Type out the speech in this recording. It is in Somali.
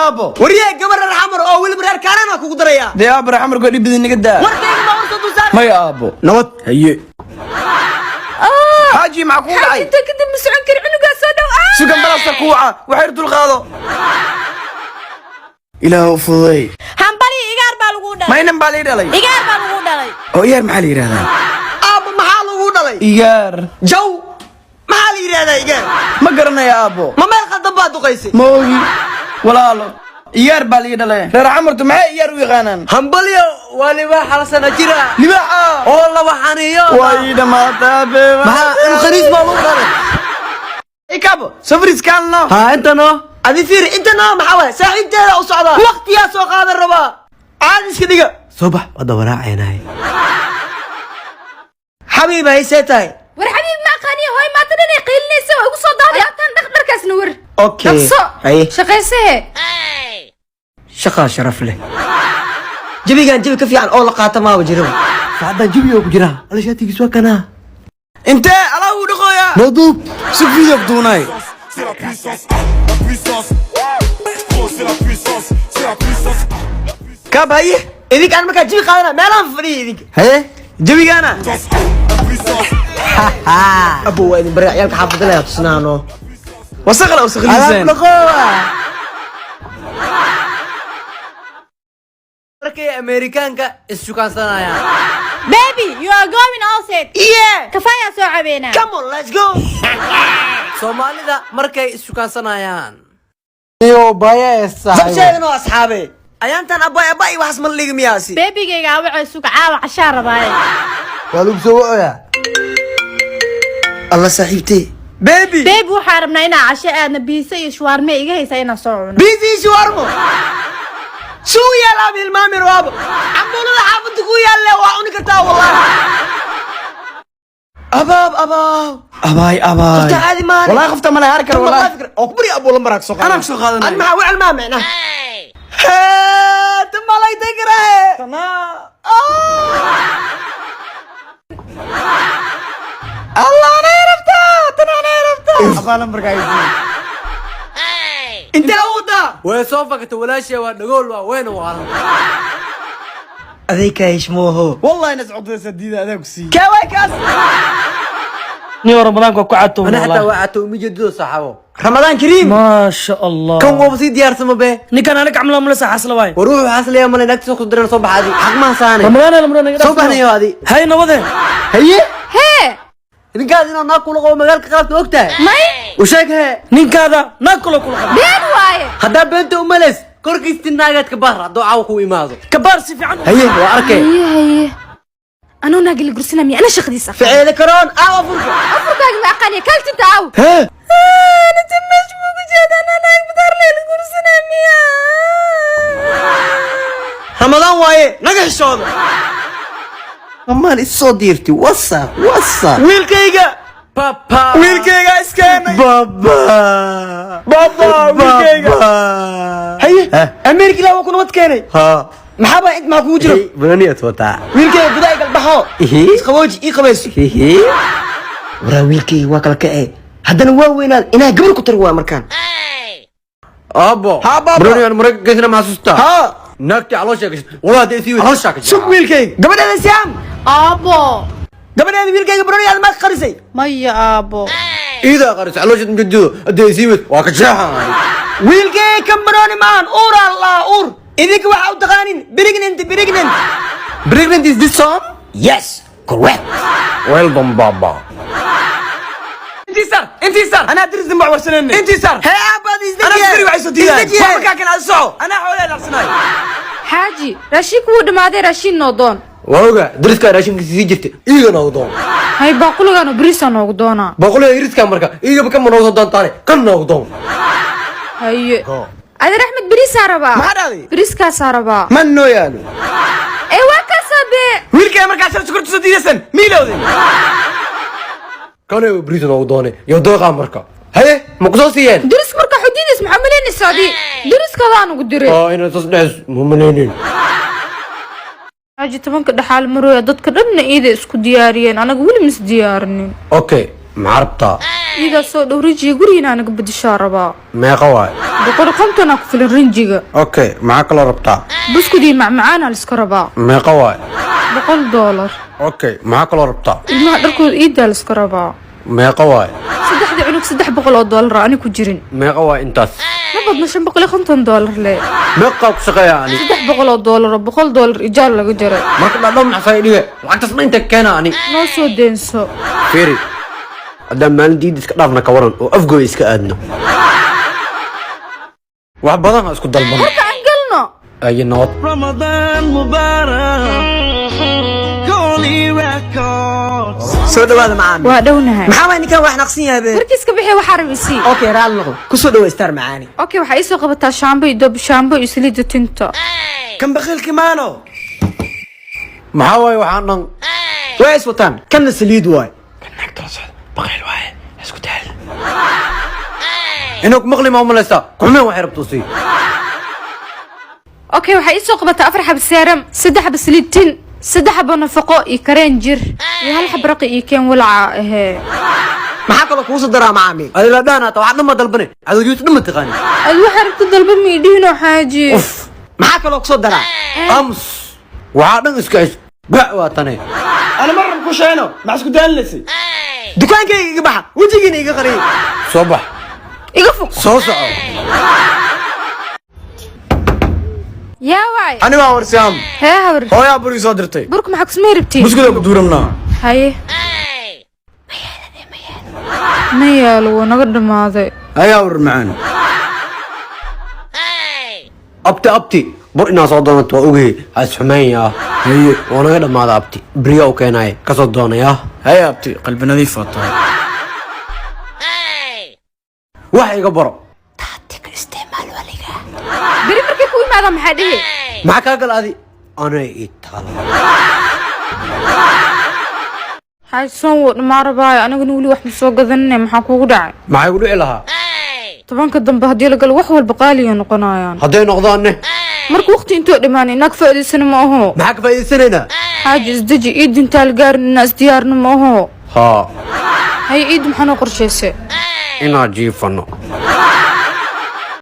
يا ابو وريك قبر الحمر او ويل برير كان انا كوكو دريا دي ابو الحمر قولي بدي نقدا وركيك ما ورصدو صار ما يا ابو نوت هي حاجي معكم حاجي انت كنت مسعنكر عنقا سودو سوقا بلاصه كوعه وحيرتو الغاضو إله فضي هنبالي إيجار بالغو دلي ما ينم بالي دلي إيجار بالغو دلي أو إيجار محل يرادا ابو محل ugu dhalay إيجار جو محل يرادا إيجار ما قرنا يا أبو ما meel qaldan baad duqaysay موي ولا له إيجار بالي دلي رير عمرتو معي إيجار ويغانان hambalyo waa libaax hal sana jira لباحة oo la waxaniyo وايدا ما تابي ما الخريج ما لو dhalay إيكابو سفريس كان له ها انت نو ادي فير انت نو maxaa saaxiibteeda u socda waqtiyaa soo qaadan rabaa caadi iska dhiga subax wada waraaceenay حبيبي هي سيتاي ور حبيب ما قاني هاي ما تدني قيلنيسه ugu soo daadiyay tan dhaqdharkaasna war اوكي هي shaqeysee شقا شرف له جبيgan jibi ka fiican oo la qaata ma wajiro saada jibi oo ku jira alashatigiis waa kana انت الله ودقويا نضوب سفيد بدوناي C'est la puissance, la puissance. Oh, c'est la puissance, c'est la puissance. كاب هي إذيك أنا ما كان جيبي قادنا ما لام فري إذيك هي جيبي أنا La puissance. أبو وين برا عيالك حافظ لها تسنانو وصغل أو صغل زين markay Amerikaanka issukaansanayaan baby you are going outside yeah kafaya soo cabeena come on let's go Soomaalida markay issukaansanayaan iyo bayeesa sabsheegno asxaabe ayaantan abay wax ma liga miyaasi babygayga awacay suuq caawa cashaa rabaaye waa lagu soo wacaya Allah saaxiibtay baby baby waxaan rabnaa inaan casho aadna biisa iyo shawarma iga haysa inaan soo cuno biisi shawarma شو يا لابي المامي رواب عمولو حافظك ويا اللي وعوني كرتا والله أباي خفت عادي ماني والله خفت ما انا هاركر والله اكبري ابو لمبرك سوق انا شو قادنا انا مع وعل ما معنا تم الله يتقرا الله انا عرفتها ابا لمبرك انت لودا ويصوفك تولاشي ونقول وين وعلم هذيك ايش موهو والله نسعد سديده هذاك سي كواكاس نيو رمضان كو عدتو انا حتى وعدت ومجدو صحابه رمضان كريم ما شاء الله كم وبسي ديار سما به نكان انا عمله ملسا حصل واي وروح حصل يا من انك سوق درنا صبح هذه حق ما ساني رمضان رمضان صبح نيو هذه هاي نوده هي hee ninkaadina naag kula qabo magaalka qaabta ogtahay may u sheeg hee ninkaada naag kula kula been waaye haddaa beenta u malays korkiisti naagaad ka baar hadduu caawa ku imaado kabaar si fiican haye waa arkay haye anuu naagili gursina miya ana shaqadiisa فعيل كرون فرقه afurkaaga ma aqaaniya kaaltinta aw ها ana tamesh mugu jeedana naag badar leel gursina miya رمضان وايه نجح الشوض amaan isoo diirti wasa ويلكيغا papa ويلكيغا اسكان baba ويلكيغا هي امريكا لا وكن ودكاني ها maxaba int ma kugu jiro bananiyad wataa wiilkay gudaha galbaxo isqabooji ii qabayso wara wiilkay waa kala kacay haddana waa weynaan inaa gabar ku tar waa markaan abo Ha, baba. bananiyad marag gasna ma xasuusta ha naagti caloosha gashay walaa deesi caloosha gashay shub wiilkay gabadheeda siam aabo gabadheeda wiilkayga baroniyaad ma qarisay maya aabo ida qaris caloosha mujado deesi waa ka jeexan wiilkay kan baroni maan ur allah ur idinka waxa u taqaanin pregnant pregnant is this son yes correct well done baba انتصار انا ادري ذنب وسنن انتصار هي ابad انا ادري وعيسو ديدان ما كان اسعو انا حولي الارسنال xaaji raashiinku wuu dhamaaday raashin noo doon waaga dariska raashinka sii jirtay iiga noqdo hay baaquligaanu bariisa noogu doonaa boqol iriska marka iiga ka noqdo doontaane kan noqdo haye adeer axmed bariisaa rabaa maxaa dhacday bariiskaasaa rabaa man noo yaalo ee waa kaasabe wiilkay markaas sukurta soo diidasan miilowdin kan bariis noqdo yo dooqa marka haye muqdosiyeen diris marka xudiidis maxaa malaynaysaa adii diriskadaan ugu diray ina tasdhees muumaleeyeen xaaji tobanka dhaxaal marooya dadka dhanna iida isku diyaariyeen anaga weli mis diyaarinin okay maarabta iidaa soo dhow rinjiga gurigiina anaga bedishaa rabaa meeqa waay 150 ku filan rinjiga okay maxaa kaloo rabtaa buskudii macmacaana la iska rabaa meeqa waay $100 okay maxaa kaloo rabtaa ilmaha dharkooda iidaa la iska rabaa meeqa waay saddexda cunug $300 ani ku jirin meeqa waay intaas ma badna $550 le meeqaa ku shaqeeya ani $300 $100 ijaar laga jaray marka dhadhow maxaa dhige lacagtaas ma inta keena ani noo soo deenso fiiri haddaan maalin diida iska dhaafna ka waran oo afgooy iska aadno wax badan ha isku dalban marka aan galno ayo nabad رمضان مبارك قولي records soo dhawaada macaami waa dhownahay maxaa waay ninkan wax naqsin yahay be warkiiska bixi waxaa rabisi okay raal noqo ku soo dhawa star macaani okay waxaa ii soo qabataa shaambo iyo doob shaambo iyo saliida tinta kan bakhiilki maano maxaa waaye waxaan dhan way is wataan kanna saliid waay baqayl waaye isku daal inuu maqli ma umalaysaa kuxmeen waxay rabto sii okay waxaa ii soo qabataa 4 xab seeram 3 xab saliid tin 3 xab nafaqo iyo kareen jir iyo 1 xab raqi iyo keen walaaca ahee maxaa kaloo kugu soo daraa macaami adi la dhaanaata waxaad dhan ma dalbane cadowgiisu dhan ma taqaani ad waxaa rabta dalba miidhiino xaaji maxaa kaloo ku soo daraa ams waxaa dhan iska cish ba waa tane انا مره بكوشينو مع اسكو دالسي dukaankayga iga baxa wejigiina iga qariyay soo bax iga fog soo soco yaa waay انا ما ورسام hee hawr هويا بوري سو درتي burka maxaa kusmay rabtiin مسكو بدورمنا haye ma yaalo waa naga dhamaaday هيا ور معانا abti abti bur inaa soo doonato waa ogahay has xumeynyaa haye waa naga dhammaada abti beriya u keenaye ka soo doonaya هيا ابتي قلب نظيف والله wax iga baro beri markay ku imaada maxaa dhihi maxaa kaa gal adi anay ii taala xaajsoon wuu dhamaa rabaayo anigana weli wax ma soo gadanine maxaa kuugu dhacay maxay ku dhici lahaa 10ka dambe haddii la galo wax walba qaaliya noqonayaan hadday noqdaanne marka waqti intoo dhammaanay inaag faa'iidaysana ma aho maxaa ka faa'iidaysanaynaa xaaji isdeji iid intaa la gaarin inaa isdiyaarna ma aho haa haye iid maxaa noo qorshaysay inaa jiifano